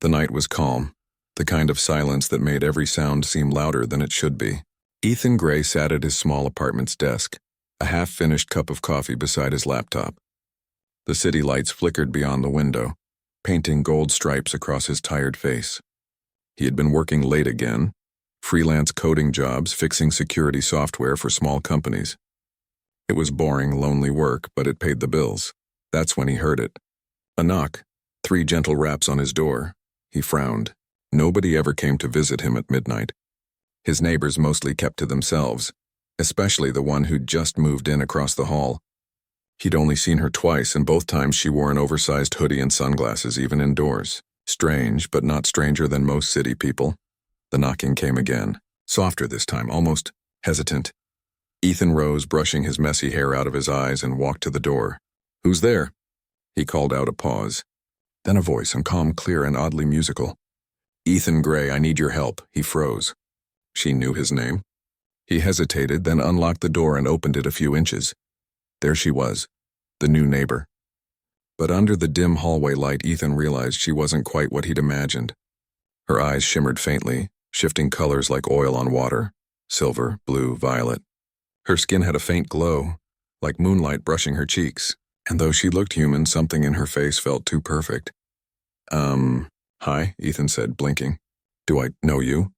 The night was calm, the kind of silence that made every sound seem louder than it should be. Ethan Gray sat at his small apartment's desk, a half-finished cup of coffee beside his laptop. The city lights flickered beyond the window, painting gold stripes across his tired face. He had been working late again, freelance coding jobs fixing security software for small companies. It was boring, lonely work, but it paid the bills. That's when he heard it. A knock, 3 gentle raps on his door. He frowned. Nobody ever came to visit him at midnight. His neighbors mostly kept to themselves, especially the one who'd just moved in across the hall. He'd only seen her twice, and both times she wore an oversized hoodie and sunglasses, even indoors. Strange, but not stranger than most city people. The knocking came again, softer this time, almost hesitant. Ethan rose, brushing his messy hair out of his eyes, and walked to the door. "Who's there?" He called out a pause. Then a voice, calm, clear, and oddly musical. "Ethan Gray, I need your help." He froze. She knew his name. He hesitated, then unlocked the door and opened it a few inches. There she was, the new neighbor. But under the dim hallway light, Ethan realized she wasn't quite what he'd imagined. Her eyes shimmered faintly, shifting colors like oil on water, silver, blue, violet. Her skin had a faint glow, like moonlight brushing her cheeks, and though she looked human, something in her face felt too perfect. Hi, Ethan said, blinking. "Do I know you?"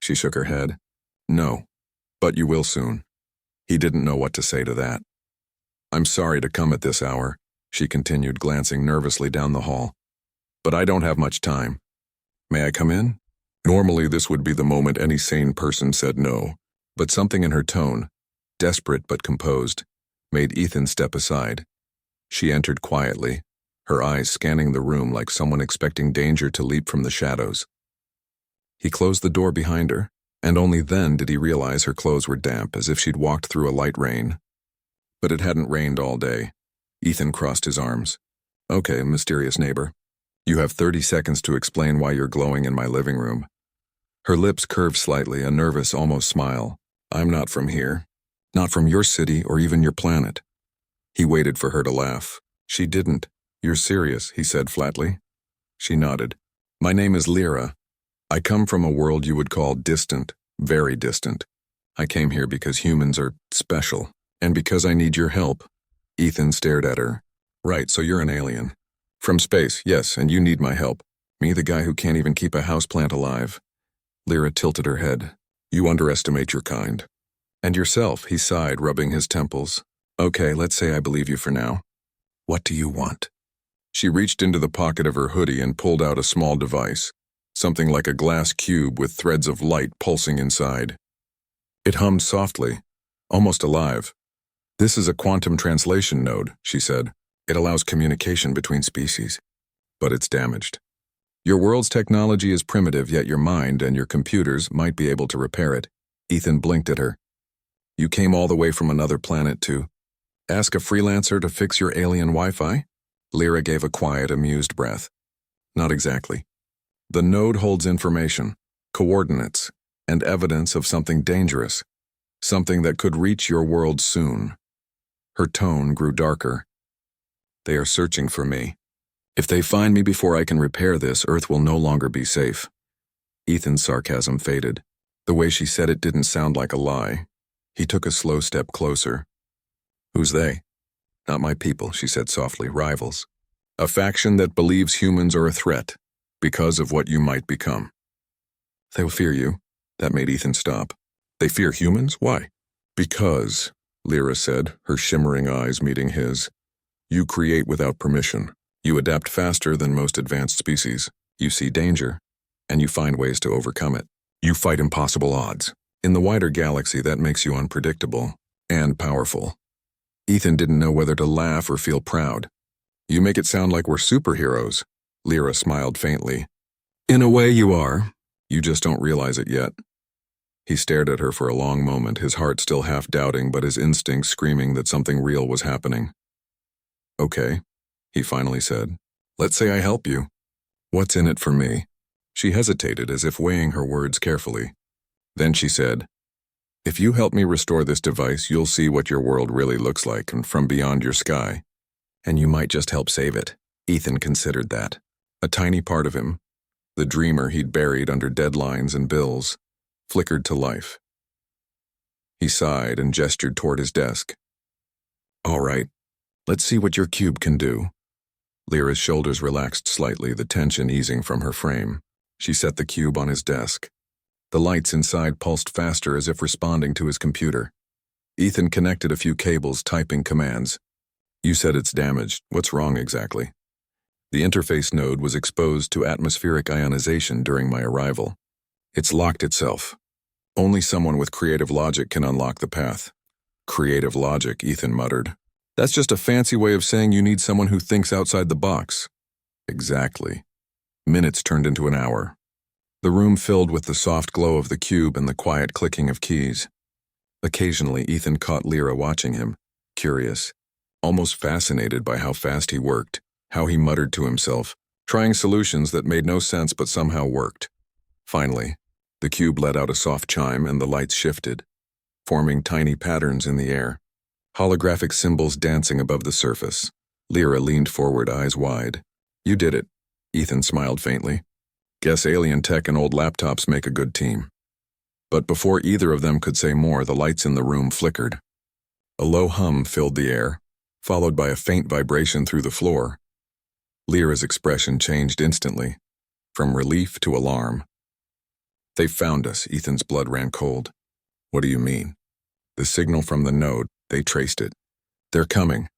She shook her head. "No, but you will soon." He didn't know what to say to that. "I'm sorry to come at this hour," she continued, glancing nervously down the hall. "But I don't have much time. May I come in?" Normally this would be the moment any sane person said no, but something in her tone, desperate but composed, made Ethan step aside. She entered quietly, her eyes scanning the room like someone expecting danger to leap from the shadows. He closed the door behind her, and only then did he realize her clothes were damp, as if she'd walked through a light rain. But it hadn't rained all day. Ethan crossed his arms. "Okay, mysterious neighbor. You have 30 seconds to explain why you're glowing in my living room." Her lips curved slightly, a nervous, almost smile. "I'm not from here. Not from your city or even your planet." He waited for her to laugh. She didn't. "You're serious," he said flatly. She nodded. "My name is Lyra. I come from a world you would call distant, very distant. I came here because humans are special, and because I need your help." Ethan stared at her. "Right, so you're an alien. From space, yes, and you need my help. Me, the guy who can't even keep a houseplant alive." Lyra tilted her head. "You underestimate your kind." "And yourself," he sighed, rubbing his temples. "Okay, let's say I believe you for now. What do you want?" She reached into the pocket of her hoodie and pulled out a small device, something like a glass cube with threads of light pulsing inside. It hummed softly, almost alive. "This is a quantum translation node," she said. "It allows communication between species. But it's damaged. Your world's technology is primitive, yet your mind and your computers might be able to repair it." Ethan blinked at her. "You came all the way from another planet to ask a freelancer to fix your alien Wi-Fi?" Lyra gave a quiet, amused breath. "Not exactly. The node holds information, coordinates, and evidence of something dangerous, something that could reach your world soon." Her tone grew darker. "They are searching for me. If they find me before I can repair this, Earth will no longer be safe." Ethan's sarcasm faded. The way she said it didn't sound like a lie. He took a slow step closer. "Who's they?" "Not my people," she said softly. "Rivals. A faction that believes humans are a threat, because of what you might become." "They'll fear you." That made Ethan stop. "They fear humans? Why?" "Because," Lyra said, her shimmering eyes meeting his, "you create without permission. You adapt faster than most advanced species. You see danger, and you find ways to overcome it. You fight impossible odds. In the wider galaxy, that makes you unpredictable and powerful." Ethan didn't know whether to laugh or feel proud. "You make it sound like we're superheroes." Lyra smiled faintly. "In a way you are. You just don't realize it yet." He stared at her for a long moment, his heart still half doubting but his instincts screaming that something real was happening. "Okay," he finally said. "Let's say I help you. What's in it for me?" She hesitated, as if weighing her words carefully. Then she said, "If you help me restore this device, you'll see what your world really looks like and from beyond your sky. And you might just help save it." Ethan considered that. A tiny part of him, The dreamer he'd buried under deadlines and bills flickered to life. He sighed and gestured toward his desk. All right, let's see what your cube can do. Lyra's shoulders relaxed slightly, the tension easing from her frame. She set the cube on his desk. The lights inside pulsed faster as if responding to his computer. Ethan connected a few cables, typing commands. You said it's damaged. What's wrong exactly? The interface node was exposed to atmospheric ionization during my arrival. It's locked itself. Only someone with creative logic can unlock the path. Creative logic, Ethan muttered. That's just a fancy way of saying you need someone who thinks outside the box. Exactly. Minutes turned into an hour. The room filled with the soft glow of the cube and the quiet clicking of keys. Occasionally, Ethan caught Lyra watching him, curious, almost fascinated by how fast he worked, how he muttered to himself, trying solutions that made no sense but somehow worked. Finally, the cube let out a soft chime and the lights shifted, forming tiny patterns in the air, holographic symbols dancing above the surface. Lyra leaned forward, eyes wide. You did it. Ethan smiled faintly. Guess alien tech and old laptops make a good team. But before either of them could say more, the lights in the room flickered. A low hum filled the air, followed by a faint vibration through the floor. Lyra's expression changed instantly, from relief to alarm. They found us. Ethan's blood ran cold. What do you mean? The signal from the node, they traced it. They're coming.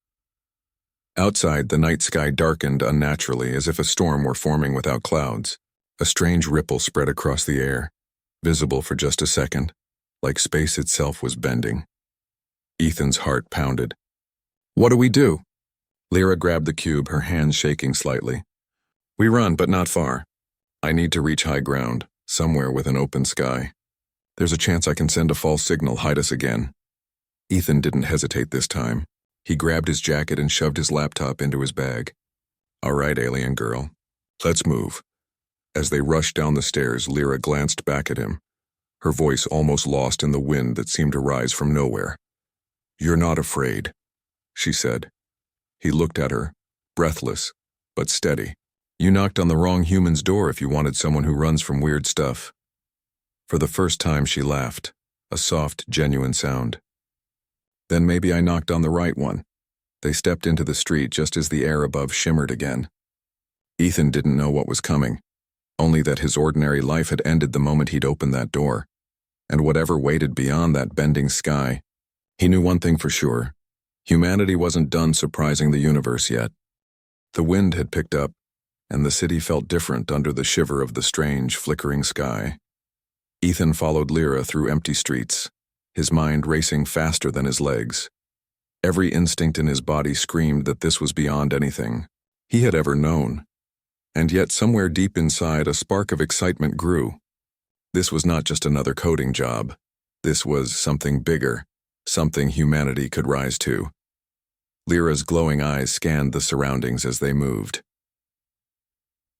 Outside, the night sky darkened unnaturally, as if a storm were forming without clouds. A strange ripple spread across the air, visible for just a second, like space itself was bending. Ethan's heart pounded. What do we do? Lyra grabbed the cube, her hands shaking slightly. We run, but not far. I need to reach high ground, somewhere with an open sky. There's a chance I can send a false signal, hide us again. Ethan didn't hesitate this time. He grabbed his jacket and shoved his laptop into his bag. All right, alien girl. Let's move. As they rushed down the stairs, Lyra glanced back at him, her voice almost lost in the wind that seemed to rise from nowhere. You're not afraid, she said. He looked at her, breathless, but steady. You knocked on the wrong human's door if you wanted someone who runs from weird stuff. For the first time she laughed, a soft, genuine sound. Then maybe I knocked on the right one. They stepped into the street just as the air above shimmered again. Ethan didn't know what was coming, only that his ordinary life had ended the moment he'd opened that door. And whatever waited beyond that bending sky, he knew one thing for sure. Humanity wasn't done surprising the universe yet. The wind had picked up, and the city felt different under the shiver of the strange, flickering sky. Ethan followed Lyra through empty streets, his mind racing faster than his legs. Every instinct in his body screamed that this was beyond anything he had ever known. And yet somewhere deep inside, a spark of excitement grew. This was not just another coding job. This was something bigger, something humanity could rise to. Lyra's glowing eyes scanned the surroundings as they moved.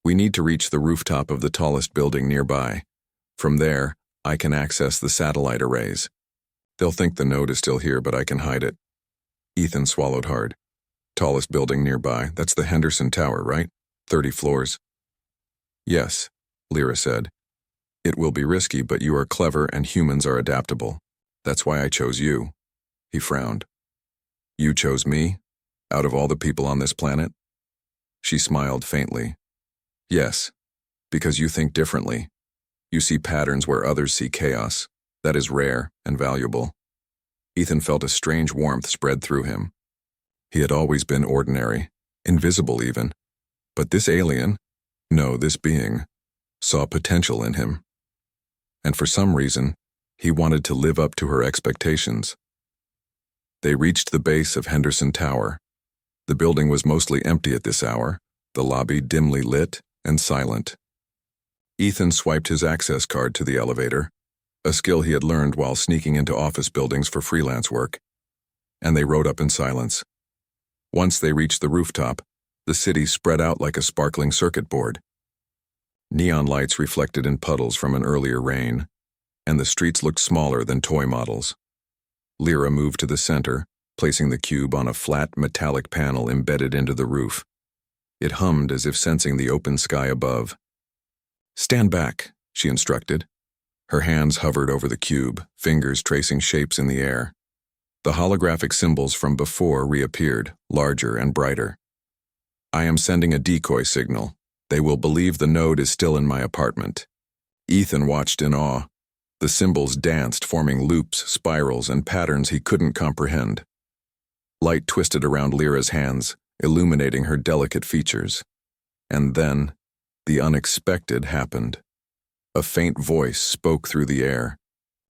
We need to reach the rooftop of the tallest building nearby. From there, I can access the satellite arrays. They'll think the node is still here, but I can hide it. Ethan swallowed hard. Tallest building nearby, that's the Henderson Tower, right? 30 floors. Yes, Lyra said. It will be risky, but you are clever and humans are adaptable. That's why I chose you. He frowned. You chose me? Out of all the people on this planet? She smiled faintly. Yes, because you think differently. You see patterns where others see chaos. That is rare and valuable. Ethan felt a strange warmth spread through him. He had always been ordinary, invisible even. But this alien, no, this being, saw potential in him. And for some reason, he wanted to live up to her expectations. They reached the base of Henderson Tower. The building was mostly empty at this hour, the lobby dimly lit and silent. Ethan swiped his access card to the elevator, a skill he had learned while sneaking into office buildings for freelance work, and they rode up in silence. Once they reached the rooftop, the city spread out like a sparkling circuit board. Neon lights reflected in puddles from an earlier rain, and the streets looked smaller than toy models. Lyra moved to the center, placing the cube on a flat metallic panel embedded into the roof. It hummed as if sensing the open sky above. Stand back, she instructed. Her hands hovered over the cube, fingers tracing shapes in the air. The holographic symbols from before reappeared, larger and brighter. I am sending a decoy signal. They will believe the node is still in my apartment. Ethan watched in awe. The symbols danced, forming loops, spirals, and patterns he couldn't comprehend. Light twisted around Lyra's hands, illuminating her delicate features. And then, the unexpected happened. A faint voice spoke through the air.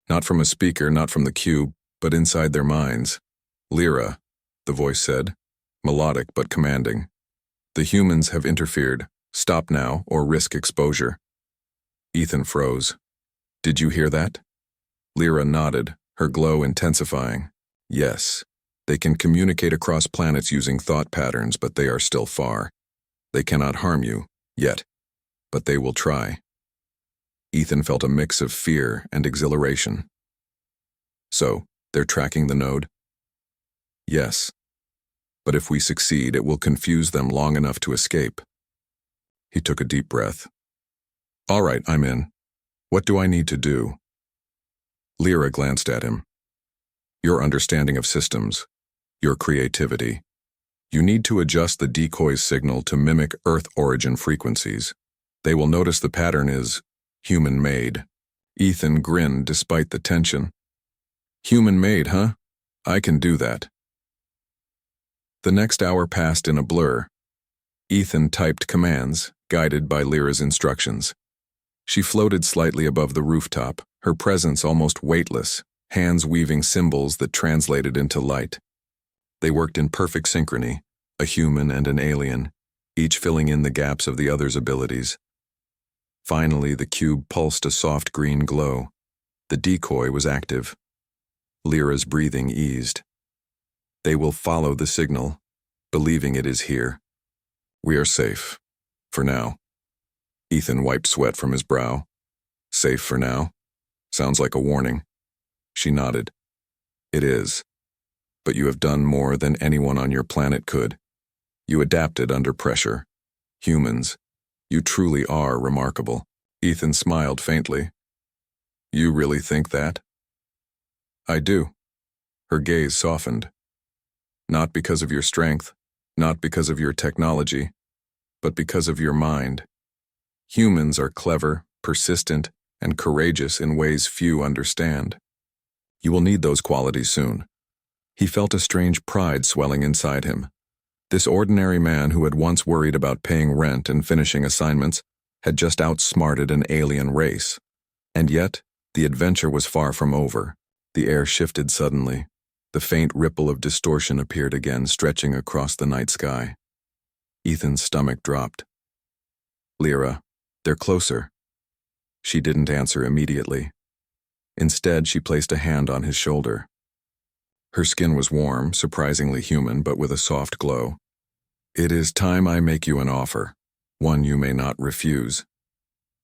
Not from a speaker, not from the cube, but inside their minds. Lyra, the voice said, melodic but commanding. The humans have interfered. Stop now, or risk exposure. Ethan froze. Did you hear that? Lyra nodded, her glow intensifying. Yes, they can communicate across planets using thought patterns, but they are still far. They cannot harm you, yet, but they will try. Ethan felt a mix of fear and exhilaration. So, they're tracking the node? Yes. But if we succeed, it will confuse them long enough to escape. He took a deep breath. All right, I'm in. What do I need to do? Lyra glanced at him. Your understanding of systems, your creativity. You need to adjust the decoy's signal to mimic Earth origin frequencies. They will notice the pattern is human-made. Ethan grinned despite the tension. Human-made, huh? I can do that. The next hour passed in a blur. Ethan typed commands, guided by Lyra's instructions. She floated slightly above the rooftop, her presence almost weightless, hands weaving symbols that translated into light. They worked in perfect synchrony, a human and an alien, each filling in the gaps of the other's abilities. Finally, the cube pulsed a soft green glow. The decoy was active. Lyra's breathing eased. They will follow the signal, believing it is here. We are safe. For now. Ethan wiped sweat from his brow. Safe for now? Sounds like a warning. She nodded. It is. But you have done more than anyone on your planet could. You adapted under pressure. Humans, you truly are remarkable. Ethan smiled faintly. You really think that? I do. Her gaze softened. Not because of your strength, not because of your technology, but because of your mind. Humans are clever, persistent, and courageous in ways few understand. You will need those qualities soon. He felt a strange pride swelling inside him. This ordinary man who had once worried about paying rent and finishing assignments had just outsmarted an alien race. And yet, the adventure was far from over. The air shifted suddenly. The faint ripple of distortion appeared again, stretching across the night sky. Ethan's stomach dropped. Lyra, they're closer. She didn't answer immediately. Instead, she placed a hand on his shoulder. Her skin was warm, surprisingly human, but with a soft glow. It is time I make you an offer, one you may not refuse.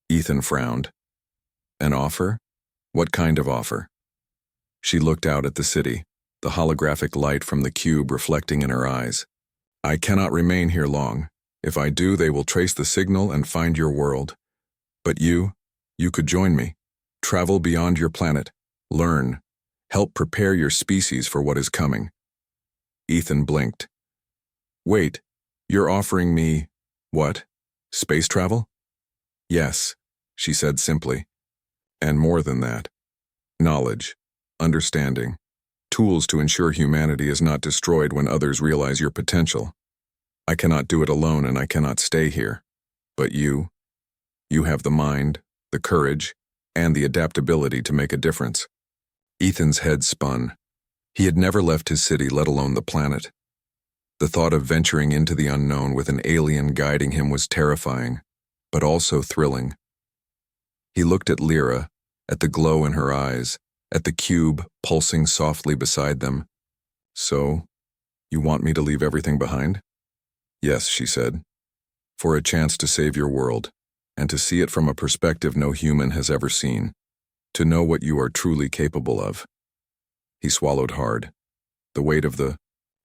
Ethan frowned. An offer? What kind of offer? She looked out at the city, the holographic light from the cube reflecting in her eyes. I cannot remain here long. If I do, they will trace the signal and find your world. But you could join me. Travel beyond your planet. Learn. Help prepare your species for what is coming. Ethan blinked. Wait, you're offering me, what? Space travel? Yes, she said simply. And more than that. Knowledge, understanding, tools to ensure humanity is not destroyed when others realize your potential. I cannot do it alone and I cannot stay here. But you have the mind, the courage, and the adaptability to make a difference. Ethan's head spun. He had never left his city, let alone the planet. The thought of venturing into the unknown with an alien guiding him was terrifying, but also thrilling. He looked at Lyra, at the glow in her eyes, at the cube pulsing softly beside them. So, you want me to leave everything behind? Yes, she said. For a chance to save your world, and to see it from a perspective no human has ever seen. To know what you are truly capable of. He swallowed hard. The weight of the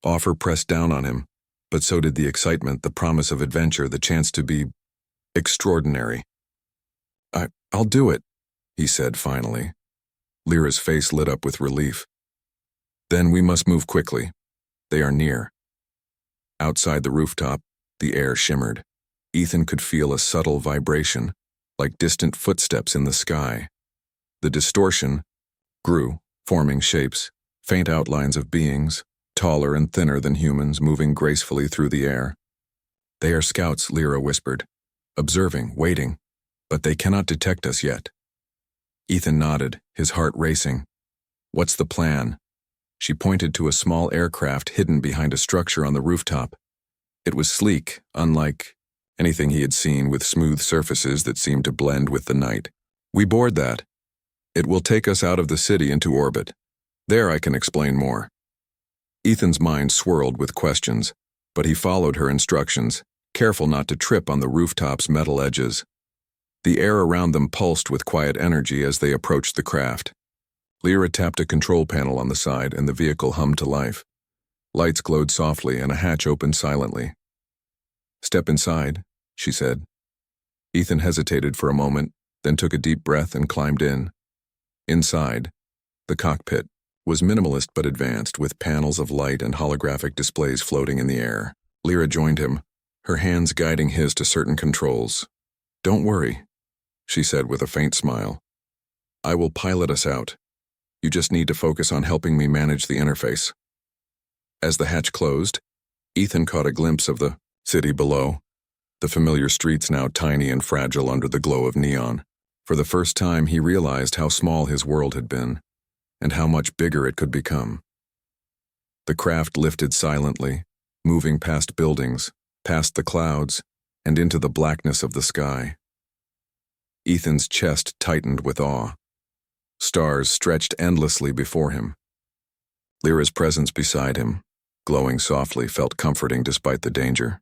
offer pressed down on him, but so did the excitement, the promise of adventure, the chance to be extraordinary. I'll do it, he said finally. Lyra's face lit up with relief. Then we must move quickly. They are near. Outside the rooftop, the air shimmered. Ethan could feel a subtle vibration, like distant footsteps in the sky. The distortion grew, forming shapes, faint outlines of beings, taller and thinner than humans, moving gracefully through the air. They are scouts, Lyra whispered, observing, waiting, but they cannot detect us yet. Ethan nodded, his heart racing. What's the plan? She pointed to a small aircraft hidden behind a structure on the rooftop. It was sleek, unlike anything he had seen, with smooth surfaces that seemed to blend with the night. We board that. It will take us out of the city into orbit. There I can explain more. Ethan's mind swirled with questions, but he followed her instructions, careful not to trip on the rooftop's metal edges. The air around them pulsed with quiet energy as they approached the craft. Lyra tapped a control panel on the side and the vehicle hummed to life. Lights glowed softly and a hatch opened silently. Step inside, she said. Ethan hesitated for a moment, then took a deep breath and climbed in. Inside, the cockpit was minimalist but advanced, with panels of light and holographic displays floating in the air. Lyra joined him, her hands guiding his to certain controls. Don't worry, she said with a faint smile. I will pilot us out. You just need to focus on helping me manage the interface. As the hatch closed, Ethan caught a glimpse of the city below, the familiar streets now tiny and fragile under the glow of neon. For the first time, he realized how small his world had been, and how much bigger it could become. The craft lifted silently, moving past buildings, past the clouds, and into the blackness of the sky. Ethan's chest tightened with awe. Stars stretched endlessly before him. Lyra's presence beside him, glowing softly, felt comforting despite the danger.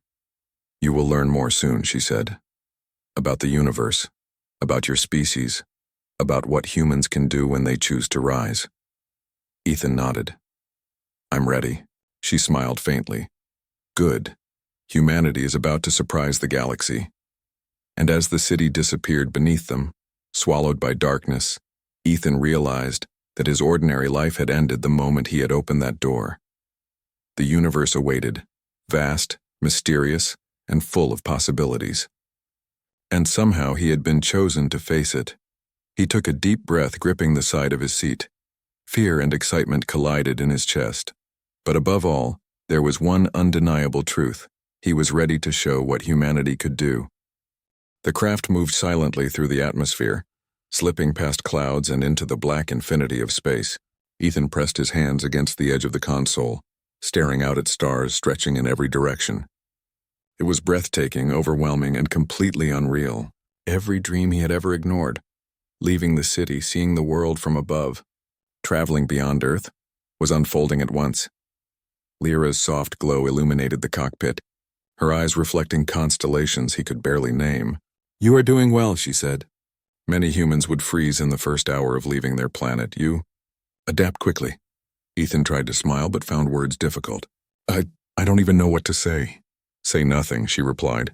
You will learn more soon, she said. About the universe, about your species, about what humans can do when they choose to rise. Ethan nodded. I'm ready, she smiled faintly. Good. Humanity is about to surprise the galaxy. And as the city disappeared beneath them, swallowed by darkness, Ethan realized that his ordinary life had ended the moment he had opened that door. The universe awaited, vast, mysterious, and full of possibilities. And somehow he had been chosen to face it. He took a deep breath, gripping the side of his seat. Fear and excitement collided in his chest. But above all, there was one undeniable truth. He was ready to show what humanity could do. The craft moved silently through the atmosphere, slipping past clouds and into the black infinity of space. Ethan pressed his hands against the edge of the console, staring out at stars stretching in every direction. It was breathtaking, overwhelming, and completely unreal. Every dream he had ever ignored, leaving the city, seeing the world from above, traveling beyond Earth, was unfolding at once. Lyra's soft glow illuminated the cockpit, her eyes reflecting constellations he could barely name. You are doing well, she said. Many humans would freeze in the first hour of leaving their planet. You adapt quickly. Ethan tried to smile but found words difficult. I don't even know what to say. Say nothing, she replied.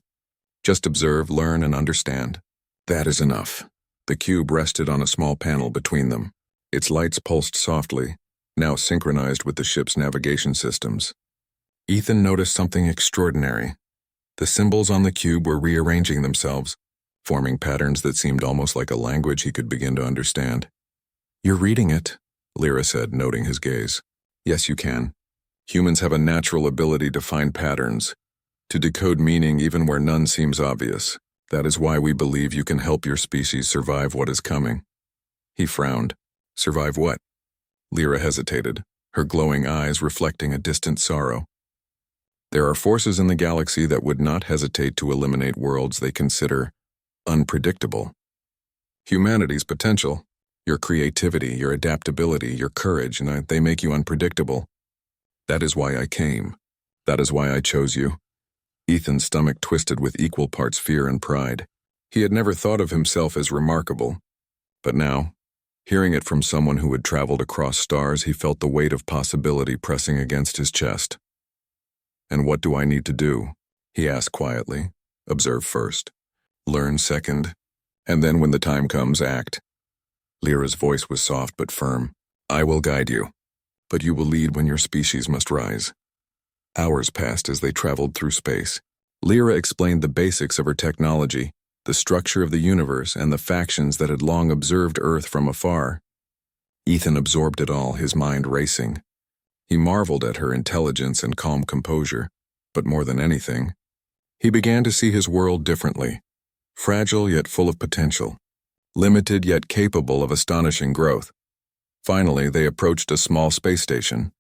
Just observe, learn, and understand. That is enough. The cube rested on a small panel between them. Its lights pulsed softly, now synchronized with the ship's navigation systems. Ethan noticed something extraordinary. The symbols on the cube were rearranging themselves, forming patterns that seemed almost like a language he could begin to understand. You're reading it, Lyra said, noting his gaze. Yes, you can. Humans have a natural ability to find patterns, to decode meaning even where none seems obvious. That is why we believe you can help your species survive what is coming. He frowned. Survive what? Lyra hesitated, her glowing eyes reflecting a distant sorrow. There are forces in the galaxy that would not hesitate to eliminate worlds they consider unpredictable. Humanity's potential, your creativity, your adaptability, your courage, and they make you unpredictable. That is why I came. That is why I chose you. Ethan's stomach twisted with equal parts fear and pride. He had never thought of himself as remarkable. But now, hearing it from someone who had traveled across stars, he felt the weight of possibility pressing against his chest. And what do I need to do? He asked quietly. Observe first. Learn second. And then when the time comes, act. Lyra's voice was soft but firm. I will guide you, but you will lead when your species must rise. Hours passed as they traveled through space. Lyra explained the basics of her technology, the structure of the universe, and the factions that had long observed Earth from afar. Ethan absorbed it all, his mind racing. He marveled at her intelligence and calm composure, but more than anything, he began to see his world differently, fragile yet full of potential, limited yet capable of astonishing growth. Finally, they approached a small space station,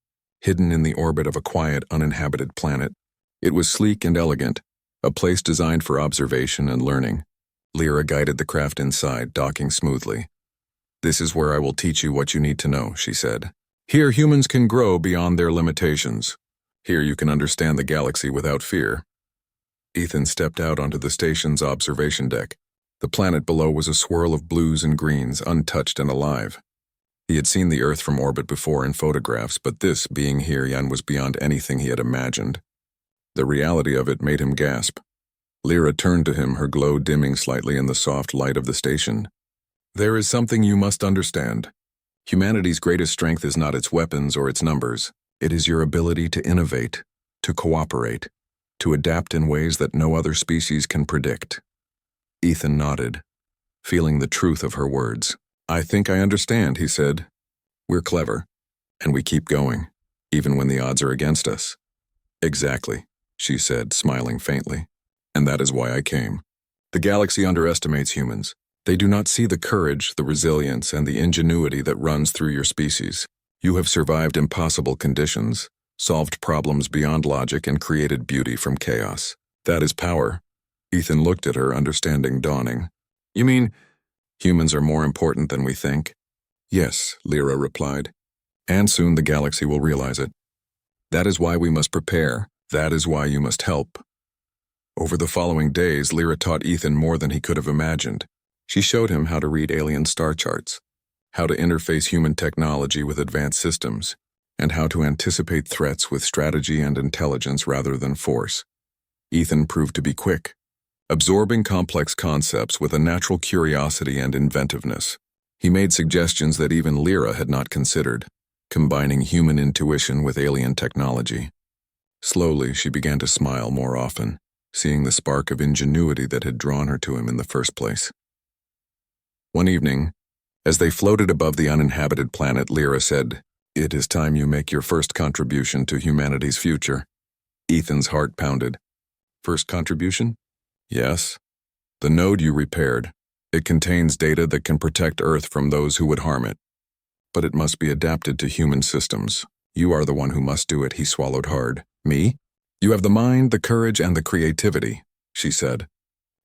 hidden in the orbit of a quiet, uninhabited planet. It was sleek and elegant, a place designed for observation and learning. Lyra guided the craft inside, docking smoothly. This is where I will teach you what you need to know, she said. Here humans can grow beyond their limitations. Here you can understand the galaxy without fear. Ethan stepped out onto the station's observation deck. The planet below was a swirl of blues and greens, untouched and alive. He had seen the Earth from orbit before in photographs, but this, being here, was beyond anything he had imagined. The reality of it made him gasp. Lyra turned to him, her glow dimming slightly in the soft light of the station. There is something you must understand. Humanity's greatest strength is not its weapons or its numbers. It is your ability to innovate, to cooperate, to adapt in ways that no other species can predict. Ethan nodded, feeling the truth of her words. I think I understand, he said. We're clever, and we keep going, even when the odds are against us. Exactly, she said, smiling faintly. And that is why I came. The galaxy underestimates humans. They do not see the courage, the resilience, and the ingenuity that runs through your species. You have survived impossible conditions, solved problems beyond logic, and created beauty from chaos. That is power. Ethan looked at her, understanding dawning. You mean, humans are more important than we think? Yes, Lyra replied. And soon the galaxy will realize it. That is why we must prepare. That is why you must help. Over the following days, Lyra taught Ethan more than he could have imagined. She showed him how to read alien star charts, how to interface human technology with advanced systems, and how to anticipate threats with strategy and intelligence rather than force. Ethan proved to be quick, absorbing complex concepts with a natural curiosity and inventiveness. He made suggestions that even Lyra had not considered, combining human intuition with alien technology. Slowly, she began to smile more often, seeing the spark of ingenuity that had drawn her to him in the first place. One evening, as they floated above the uninhabited planet, Lyra said, It is time you make your first contribution to humanity's future. Ethan's heart pounded. First contribution? Yes. The node you repaired. It contains data that can protect Earth from those who would harm it. But it must be adapted to human systems. You are the one who must do it, he swallowed hard. Me? You have the mind, the courage, and the creativity, she said.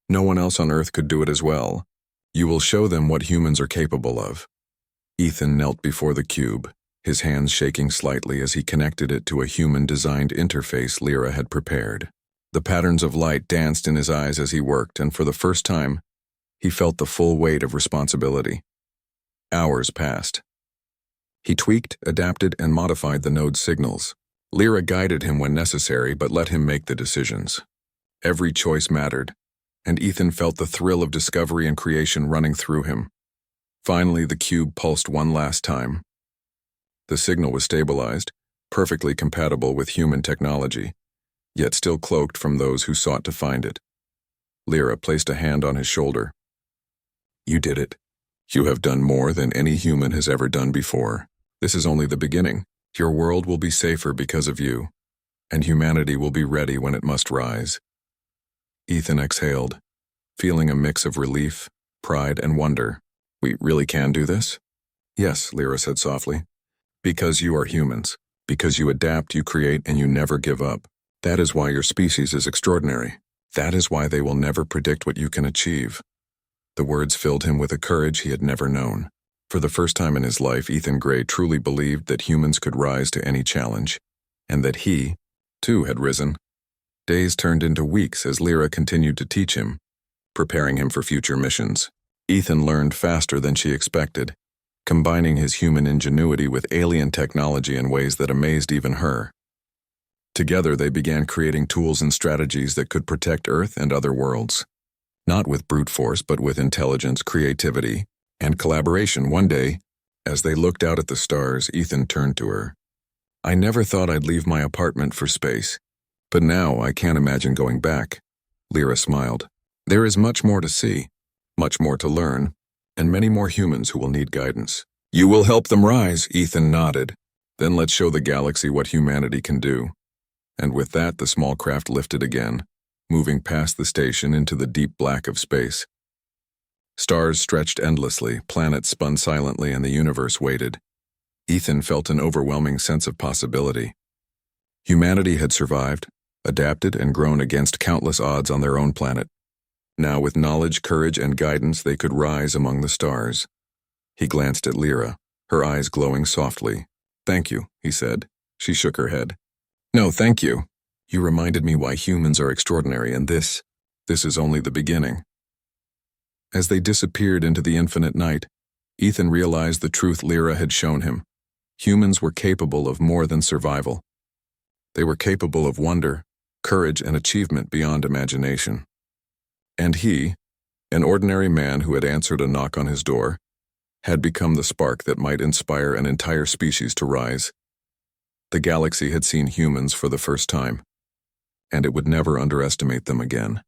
No one else on Earth could do it as well. You will show them what humans are capable of. Ethan knelt before the cube, his hands shaking slightly as he connected it to a human-designed interface Lyra had prepared. The patterns of light danced in his eyes as he worked, and for the first time, he felt the full weight of responsibility. Hours passed. He tweaked, adapted, and modified the node's signals. Lyra guided him when necessary, but let him make the decisions. Every choice mattered, and Ethan felt the thrill of discovery and creation running through him. Finally, the cube pulsed one last time. The signal was stabilized, perfectly compatible with human technology, yet still cloaked from those who sought to find it. Lyra placed a hand on his shoulder. You did it. You have done more than any human has ever done before. This is only the beginning. Your world will be safer because of you, and humanity will be ready when it must rise. Ethan exhaled, feeling a mix of relief, pride, and wonder. We really can do this? Yes, Lyra said softly. Because you are humans. Because you adapt, you create, and you never give up. That is why your species is extraordinary. That is why they will never predict what you can achieve. The words filled him with a courage he had never known. For the first time in his life, Ethan Gray truly believed that humans could rise to any challenge, and that he, too, had risen. Days turned into weeks as Lyra continued to teach him, preparing him for future missions. Ethan learned faster than she expected, combining his human ingenuity with alien technology in ways that amazed even her. Together, they began creating tools and strategies that could protect Earth and other worlds. Not with brute force, but with intelligence, creativity, and collaboration. One day, as they looked out at the stars, Ethan turned to her. "I never thought I'd leave my apartment for space, but now I can't imagine going back." Lyra smiled. "There is much more to see, much more to learn, and many more humans who will need guidance." "You will help them rise," Ethan nodded. "Then let's show the galaxy what humanity can do." And with that, the small craft lifted again, moving past the station into the deep black of space. Stars stretched endlessly, planets spun silently, and the universe waited. Ethan felt an overwhelming sense of possibility. Humanity had survived, adapted, and grown against countless odds on their own planet. Now, with knowledge, courage, and guidance, they could rise among the stars. He glanced at Lyra, her eyes glowing softly. "Thank you," he said. She shook her head. "No, thank you. You reminded me why humans are extraordinary, and this is only the beginning." As they disappeared into the infinite night, Ethan realized the truth Lyra had shown him. Humans were capable of more than survival. They were capable of wonder, courage, and achievement beyond imagination. And he, an ordinary man who had answered a knock on his door, had become the spark that might inspire an entire species to rise. The galaxy had seen humans for the first time, and it would never underestimate them again.